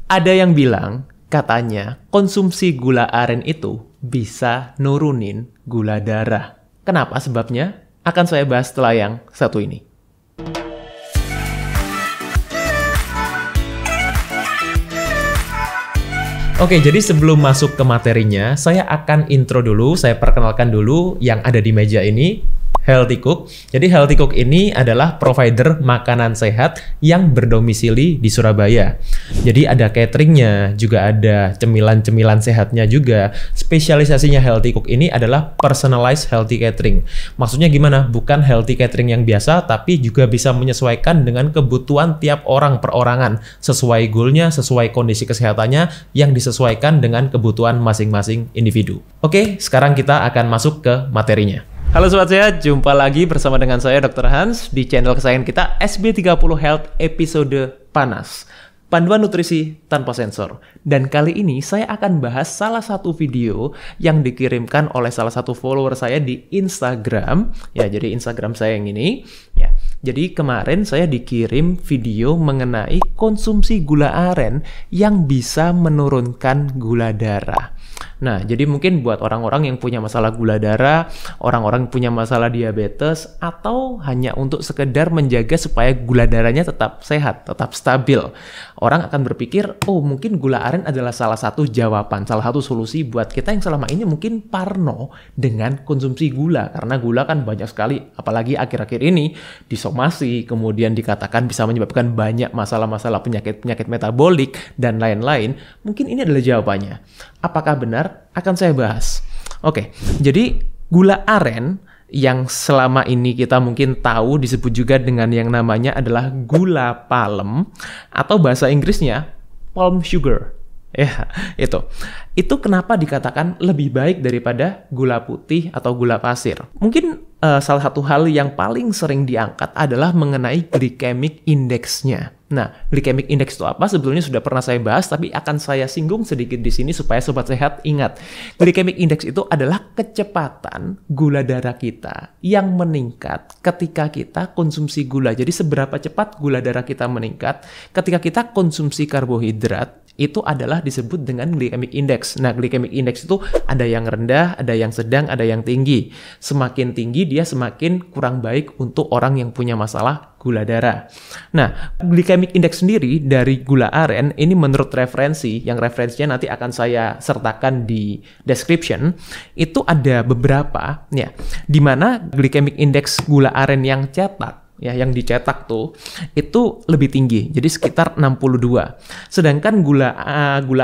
Ada yang bilang, katanya konsumsi gula aren itu bisa nurunin gula darah. Kenapa sebabnya? Akan saya bahas setelah yang satu ini. Oke, jadi sebelum masuk ke materinya, saya akan intro dulu, saya perkenalkan dulu yang ada di meja ini. Healthy Cook. Jadi Healthy Cook ini adalah provider makanan sehat yang berdomisili di Surabaya. Jadi ada cateringnya, juga ada cemilan-cemilan sehatnya juga. Spesialisasinya Healthy Cook ini adalah personalized healthy catering. Maksudnya gimana? Bukan healthy catering yang biasa, tapi juga bisa menyesuaikan dengan kebutuhan tiap orang perorangan. Sesuai goalnya, sesuai kondisi kesehatannya, yang disesuaikan dengan kebutuhan masing-masing individu. Oke, sekarang kita akan masuk ke materinya. Halo Sobat Sehat, jumpa lagi bersama dengan saya Dr. Hans di channel kesayangan kita SB30 Health episode Panas, panduan nutrisi tanpa sensor. Dan kali ini saya akan bahas salah satu video yang dikirimkan oleh salah satu follower saya di Instagram. Ya, jadi Instagram saya yang ini. Ya, jadi kemarin saya dikirim video mengenai konsumsi gula aren yang bisa menurunkan gula darah. Nah, jadi mungkin buat orang-orang yang punya masalah gula darah, orang-orang yang punya masalah diabetes, atau hanya untuk sekedar menjaga supaya gula darahnya tetap sehat, tetap stabil. Orang akan berpikir, oh mungkin gula aren adalah salah satu jawaban, salah satu solusi buat kita yang selama ini mungkin parno dengan konsumsi gula. Karena gula kan banyak sekali, apalagi akhir-akhir ini disomasi, kemudian dikatakan bisa menyebabkan banyak masalah-masalah penyakit-penyakit metabolik, dan lain-lain. Mungkin ini adalah jawabannya. Apakah benar? Akan saya bahas. Oke, jadi gula aren yang selama ini kita mungkin tahu disebut juga dengan yang namanya adalah gula palem, atau bahasa Inggrisnya palm sugar. Ya, itu. Itu kenapa dikatakan lebih baik daripada gula putih atau gula pasir? Mungkin salah satu hal yang paling sering diangkat adalah mengenai glycemic index-nya. Nah, glycemic index itu apa? Sebetulnya sudah pernah saya bahas, tapi akan saya singgung sedikit di sini supaya Sobat Sehat ingat. Glycemic index itu adalah kecepatan gula darah kita yang meningkat ketika kita konsumsi gula. Jadi seberapa cepat gula darah kita meningkat ketika kita konsumsi karbohidrat, itu adalah disebut dengan glycemic index. Nah, glycemic index itu ada yang rendah, ada yang sedang, ada yang tinggi. Semakin tinggi dia semakin kurang baik untuk orang yang punya masalah gula darah. Nah, glycemic index sendiri dari gula aren ini menurut referensi, yang referensinya nanti akan saya sertakan di description, itu ada beberapa ya, di mana glycemic index gula aren yang cetak, ya, yang dicetak tuh itu lebih tinggi, jadi sekitar 62. Sedangkan gula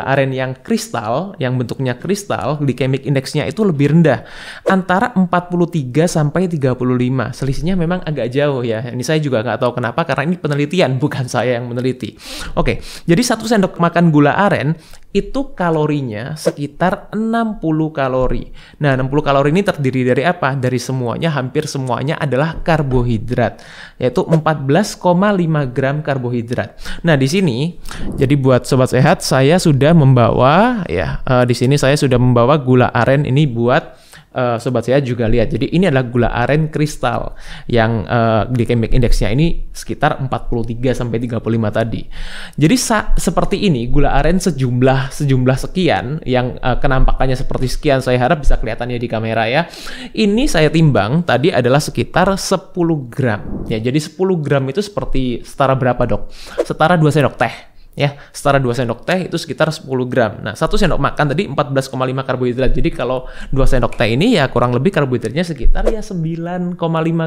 aren yang kristal, yang bentuknya kristal, glycemic index-nya itu lebih rendah, antara 43 sampai 35. Selisihnya memang agak jauh ya. Ini saya juga nggak tahu kenapa, karena ini penelitian, bukan saya yang meneliti. Oke, jadi 1 sendok makan gula aren itu kalorinya sekitar 60 kalori. Nah, 60 kalori ini terdiri dari apa? Dari semuanya, hampir semuanya adalah karbohidrat, yaitu 14,5 gram karbohidrat. Nah, di sini, jadi buat Sobat Sehat, saya sudah membawa, ya, di sini saya sudah membawa gula aren ini buat Sobat Sehat juga lihat. Jadi ini adalah gula aren kristal yang glycemic index-nya ini sekitar 43 sampai 35 tadi. Jadi seperti ini gula aren sejumlah sekian yang kenampakannya seperti sekian, saya harap bisa kelihatannya di kamera ya. Ini saya timbang tadi adalah sekitar 10 gram. Ya, jadi 10 gram itu seperti setara berapa, Dok? Setara 2 sendok teh. Ya, setara 2 sendok teh itu sekitar 10 gram. Nah, 1 sendok makan tadi 14,5 karbohidrat. Jadi kalau 2 sendok teh ini ya kurang lebih karbohidratnya sekitar ya 9,5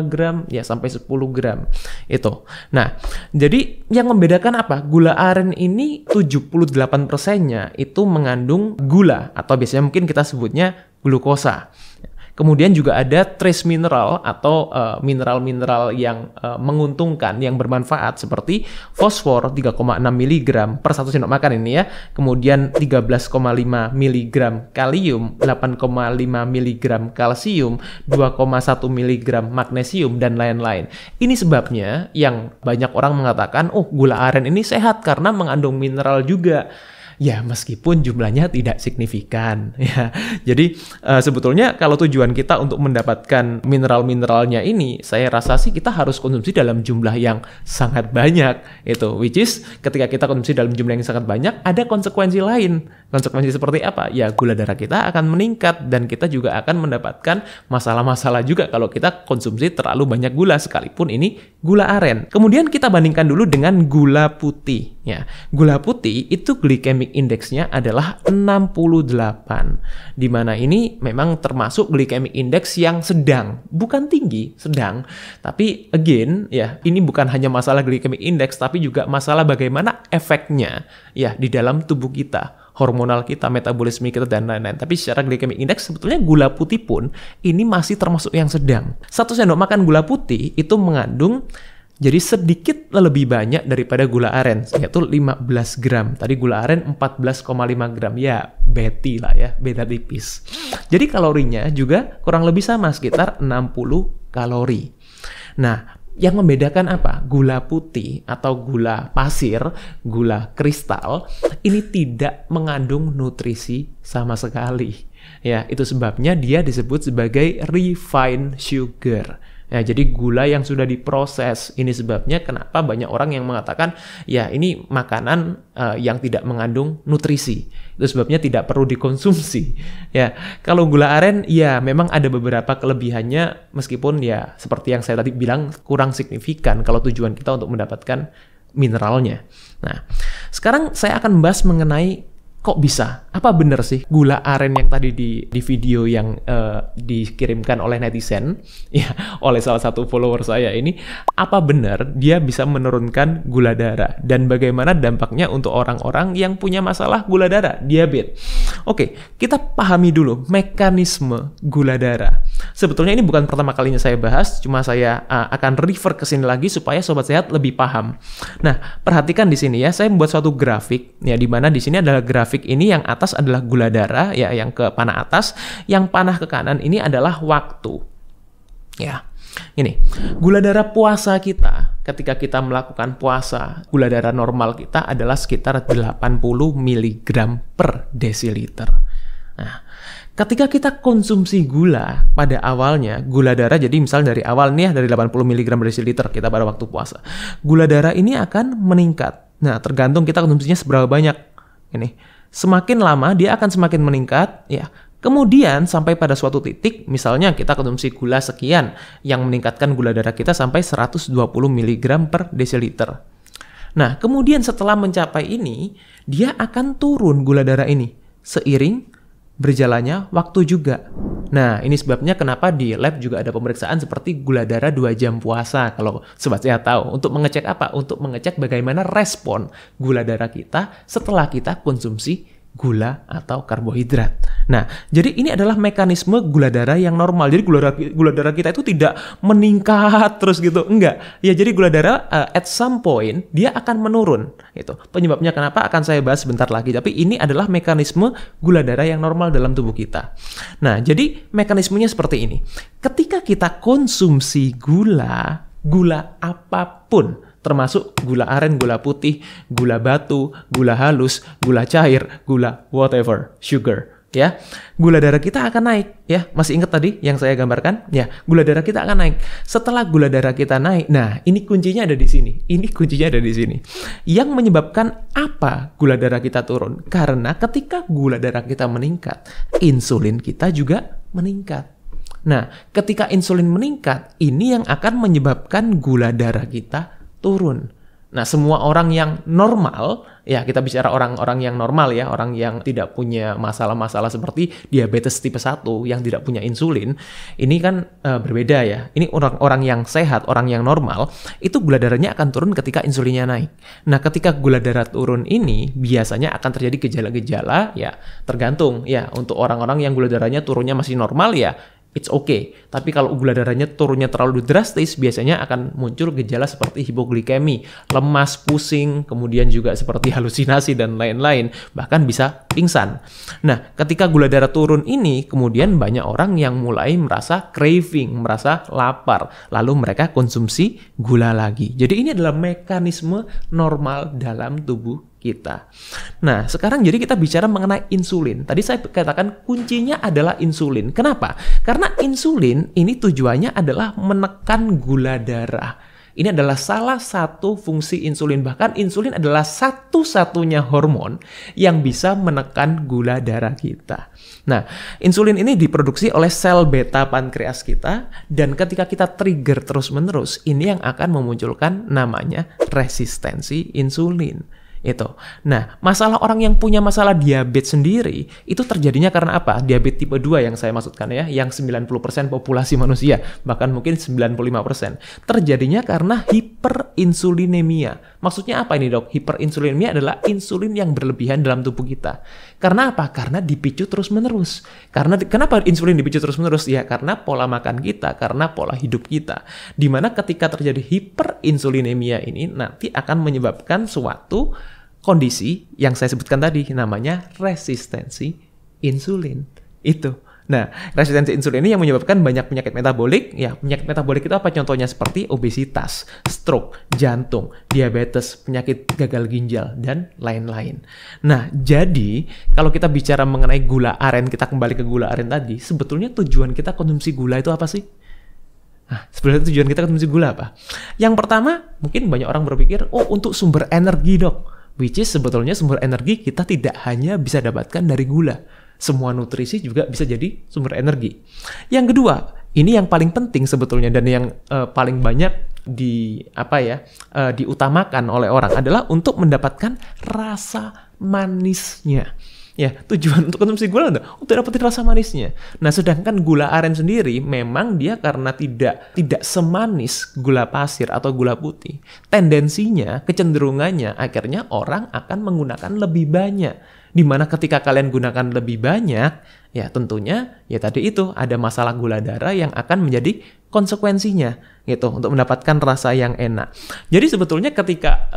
gram ya sampai 10 gram. Itu. Nah, jadi yang membedakan apa? Gula aren ini 78%-nya itu mengandung gula, atau biasanya mungkin kita sebutnya glukosa. Kemudian juga ada trace mineral atau mineral-mineral yang menguntungkan, yang bermanfaat seperti fosfor 3,6 mg per 1 sendok makan ini ya. Kemudian 13,5 mg kalium, 8,5 mg kalsium, 2,1 mg magnesium, dan lain-lain. Ini sebabnya yang banyak orang mengatakan, oh gula aren ini sehat karena mengandung mineral juga. Ya, meskipun jumlahnya tidak signifikan ya. Jadi sebetulnya kalau tujuan kita untuk mendapatkan mineral-mineralnya ini, saya rasa sih kita harus konsumsi dalam jumlah yang sangat banyak itu. Which is ketika kita konsumsi dalam jumlah yang sangat banyak, ada konsekuensi lain. Konsekuensi seperti apa? Ya, gula darah kita akan meningkat dan kita juga akan mendapatkan masalah-masalah juga kalau kita konsumsi terlalu banyak gula, sekalipun ini gula aren. Kemudian kita bandingkan dulu dengan gula putih ya. Gula putih itu glycemic index-nya adalah 68, di mana ini memang termasuk glycemic index yang sedang, bukan tinggi, sedang. Tapi again ya, ini bukan hanya masalah glycemic index, tapi juga masalah bagaimana efeknya ya di dalam tubuh kita, hormonal kita, metabolisme kita, dan lain-lain. Tapi secara glycemic index sebetulnya gula putih pun ini masih termasuk yang sedang. 1 sendok makan gula putih itu mengandung jadi sedikit lebih banyak daripada gula aren, yaitu 15 gram. Tadi gula aren 14,5 gram. Ya, beti lah ya, beda tipis. Jadi kalorinya juga kurang lebih sama, sekitar 60 kalori. Nah, yang membedakan apa? Gula putih atau gula pasir, gula kristal, ini tidak mengandung nutrisi sama sekali. Ya, itu sebabnya dia disebut sebagai refined sugar. Ya, jadi gula yang sudah diproses. Ini sebabnya kenapa banyak orang yang mengatakan, ya ini makanan yang tidak mengandung nutrisi. Itu sebabnya tidak perlu dikonsumsi. Ya, kalau gula aren, ya memang ada beberapa kelebihannya, meskipun ya seperti yang saya tadi bilang kurang signifikan kalau tujuan kita untuk mendapatkan mineralnya. Nah, sekarang saya akan membahas mengenai kok bisa? Apa benar sih gula aren yang tadi di video yang dikirimkan oleh netizen, ya, oleh salah satu follower saya ini, apa benar dia bisa menurunkan gula darah? Dan bagaimana dampaknya untuk orang-orang yang punya masalah gula darah, diabetes? Oke, kita pahami dulu mekanisme gula darah. Sebetulnya ini bukan pertama kalinya saya bahas, cuma saya akan refer ke sini lagi supaya Sobat Sehat lebih paham. Nah, perhatikan di sini ya, saya membuat suatu grafik, ya, di mana di sini adalah grafik ini yang atas adalah gula darah, ya, yang ke panah atas, yang panah ke kanan ini adalah waktu. Ya, ini gula darah puasa kita ketika kita melakukan puasa, gula darah normal kita adalah sekitar 80 mg per desiliter. Nah, ketika kita konsumsi gula pada awalnya, gula darah jadi misal dari awal nih dari 80 mg per desiliter kita pada waktu puasa, gula darah ini akan meningkat. Nah, tergantung kita konsumsinya seberapa banyak. Ini semakin lama dia akan semakin meningkat, ya. Kemudian sampai pada suatu titik, misalnya kita konsumsi gula sekian yang meningkatkan gula darah kita sampai 120 mg per desiliter. Nah, kemudian setelah mencapai ini, dia akan turun gula darah ini seiring berjalannya waktu juga. Nah, ini sebabnya kenapa di lab juga ada pemeriksaan seperti gula darah 2 jam puasa. Kalau Sobat Sehat tahu, untuk mengecek apa? Untuk mengecek bagaimana respon gula darah kita setelah kita konsumsi gula atau karbohidrat. Nah, jadi ini adalah mekanisme gula darah yang normal. Jadi gula darah kita itu tidak meningkat terus gitu, enggak. Ya, jadi gula darah at some point dia akan menurun. Itu penyebabnya kenapa akan saya bahas sebentar lagi. Tapi ini adalah mekanisme gula darah yang normal dalam tubuh kita. Nah, jadi mekanismenya seperti ini. Ketika kita konsumsi gula apapun, termasuk gula aren, gula putih, gula batu, gula halus, gula cair, gula whatever, sugar, ya. Gula darah kita akan naik, ya. Masih ingat tadi yang saya gambarkan? Ya, gula darah kita akan naik. Setelah gula darah kita naik, nah, ini kuncinya ada di sini. Ini kuncinya ada di sini. Yang menyebabkan apa gula darah kita turun? Karena ketika gula darah kita meningkat, insulin kita juga meningkat. Nah, ketika insulin meningkat, ini yang akan menyebabkan gula darah kita turun. Nah, semua orang yang normal, ya kita bicara orang-orang yang normal ya, orang yang tidak punya masalah-masalah seperti diabetes tipe 1 yang tidak punya insulin, ini kan berbeda ya. Ini orang-orang yang sehat, orang yang normal, itu gula darahnya akan turun ketika insulinnya naik. Nah, ketika gula darah turun ini biasanya akan terjadi gejala-gejala, ya tergantung ya. Untuk orang-orang yang gula darahnya turunnya masih normal ya, it's okay. Tapi kalau gula darahnya turunnya terlalu drastis, biasanya akan muncul gejala seperti hipoglikemi, lemas, pusing, kemudian juga seperti halusinasi dan lain-lain, bahkan bisa pingsan. Nah, ketika gula darah turun ini, kemudian banyak orang yang mulai merasa craving, merasa lapar, lalu mereka konsumsi gula lagi. Jadi ini adalah mekanisme normal dalam tubuh kita. Nah, sekarang jadi kita bicara mengenai insulin. Tadi saya katakan kuncinya adalah insulin. Kenapa? Karena insulin ini tujuannya adalah menekan gula darah. Ini adalah salah satu fungsi insulin. Bahkan insulin adalah satu-satunya hormon yang bisa menekan gula darah kita. Nah, insulin ini diproduksi oleh sel beta pankreas kita, dan ketika kita trigger terus-menerus, ini yang akan memunculkan namanya resistensi insulin. Itu. Nah, masalah orang yang punya masalah diabetes sendiri, itu terjadinya karena apa? Diabetes tipe 2 yang saya maksudkan ya, yang 90% populasi manusia, bahkan mungkin 95%. Terjadinya karena hiperinsulinemia. Maksudnya apa ini, Dok? Hiperinsulinemia adalah insulin yang berlebihan dalam tubuh kita. Karena apa? Karena dipicu terus-menerus. Kenapa insulin dipicu terus-menerus? Ya, karena pola makan kita, karena pola hidup kita. Dimana ketika terjadi hiperinsulinemia ini nanti akan menyebabkan suatu kondisi yang saya sebutkan tadi, namanya resistensi insulin. Itu. Nah, resistensi insulin ini yang menyebabkan banyak penyakit metabolik. Ya, penyakit metabolik itu apa? Contohnya seperti obesitas, stroke, jantung, diabetes, penyakit gagal ginjal, dan lain-lain. Nah, jadi kalau kita bicara mengenai gula aren, kita kembali ke gula aren tadi, sebetulnya tujuan kita konsumsi gula itu apa sih? Nah, sebenarnya tujuan kita konsumsi gula apa? Yang pertama, mungkin banyak orang berpikir, oh untuk sumber energi, Dok. Which is sebetulnya sumber energi kita tidak hanya bisa dapatkan dari gula. Semua nutrisi juga bisa jadi sumber energi. Yang kedua, ini yang paling penting sebetulnya dan yang paling banyak diutamakan oleh orang adalah untuk mendapatkan rasa manisnya. Ya, tujuan untuk konsumsi gula untuk dapetin rasa manisnya. Nah, sedangkan gula aren sendiri memang dia karena tidak semanis gula pasir atau gula putih. Tendensinya, kecenderungannya akhirnya orang akan menggunakan lebih banyak. Dimana ketika kalian gunakan lebih banyak, ya tentunya ya tadi itu ada masalah gula darah yang akan menjadi konsekuensinya gitu untuk mendapatkan rasa yang enak. Jadi sebetulnya ketika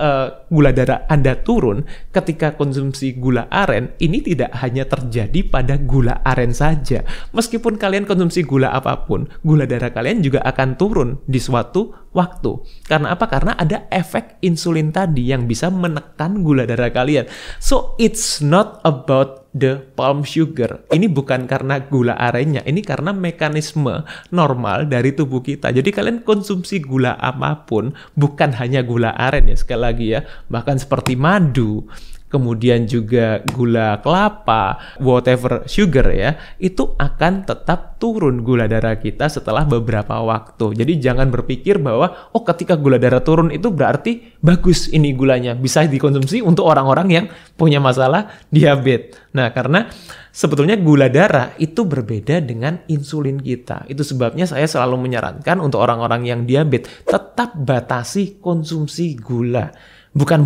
gula darah Anda turun ketika konsumsi gula aren, ini tidak hanya terjadi pada gula aren saja. Meskipun kalian konsumsi gula apapun, gula darah kalian juga akan turun di suatu waktu. Karena apa? Karena ada efek insulin tadi yang bisa menekan gula darah kalian. So it's not about the palm sugar. Ini bukan karena gula arennya, ini karena mekanisme normal dari tubuh kita. Jadi kalian konsumsi gula apapun, bukan hanya gula aren ya, sekali lagi ya, bahkan seperti madu, kemudian juga gula kelapa, whatever sugar ya, itu akan tetap turun gula darah kita setelah beberapa waktu. Jadi jangan berpikir bahwa oh ketika gula darah turun itu berarti bagus ini gulanya, bisa dikonsumsi untuk orang-orang yang punya masalah diabetes. Nah, karena sebetulnya gula darah itu berbeda dengan insulin kita. Itu sebabnya saya selalu menyarankan untuk orang-orang yang diabetes tetap batasi konsumsi gula. Bukan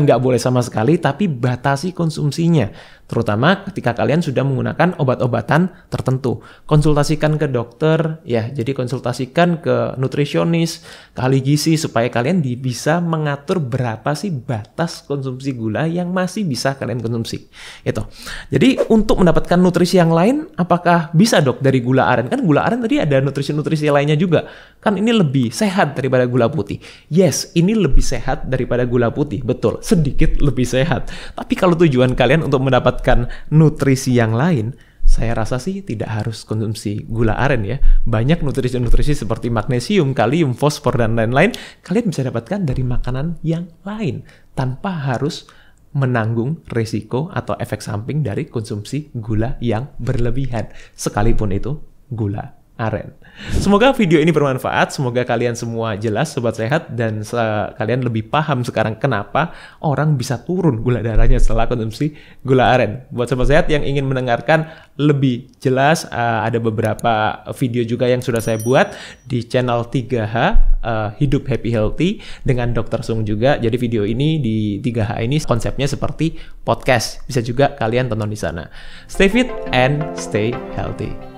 nggak boleh sama sekali, tapi batasi konsumsinya. Terutama ketika kalian sudah menggunakan obat-obatan tertentu. Konsultasikan ke dokter, ya. Jadi konsultasikan ke nutrisionis, ke ahli gizi, supaya kalian bisa mengatur berapa sih batas konsumsi gula yang masih bisa kalian konsumsi. Itu. Jadi untuk mendapatkan nutrisi yang lain, apakah bisa, Dok, dari gula aren? Kan gula aren tadi ada nutrisi-nutrisi lainnya juga. Kan ini lebih sehat daripada gula putih. Yes, ini lebih sehat daripada gula putih. Betul, sedikit lebih sehat. Tapi kalau tujuan kalian untuk mendapatkan nutrisi yang lain, saya rasa sih tidak harus konsumsi gula aren ya. Banyak nutrisi-nutrisi seperti magnesium, kalium, fosfor, dan lain-lain kalian bisa dapatkan dari makanan yang lain tanpa harus menanggung risiko atau efek samping dari konsumsi gula yang berlebihan, sekalipun itu gula aren. Semoga video ini bermanfaat, semoga kalian semua jelas Sobat Sehat, dan kalian lebih paham sekarang kenapa orang bisa turun gula darahnya setelah konsumsi gula aren. Buat Sobat Sehat yang ingin mendengarkan lebih jelas, ada beberapa video juga yang sudah saya buat di channel 3H, Hidup Happy Healthy dengan Dr. Sung juga. Jadi video ini di 3H ini konsepnya seperti podcast, bisa juga kalian tonton di sana. Stay fit and stay healthy.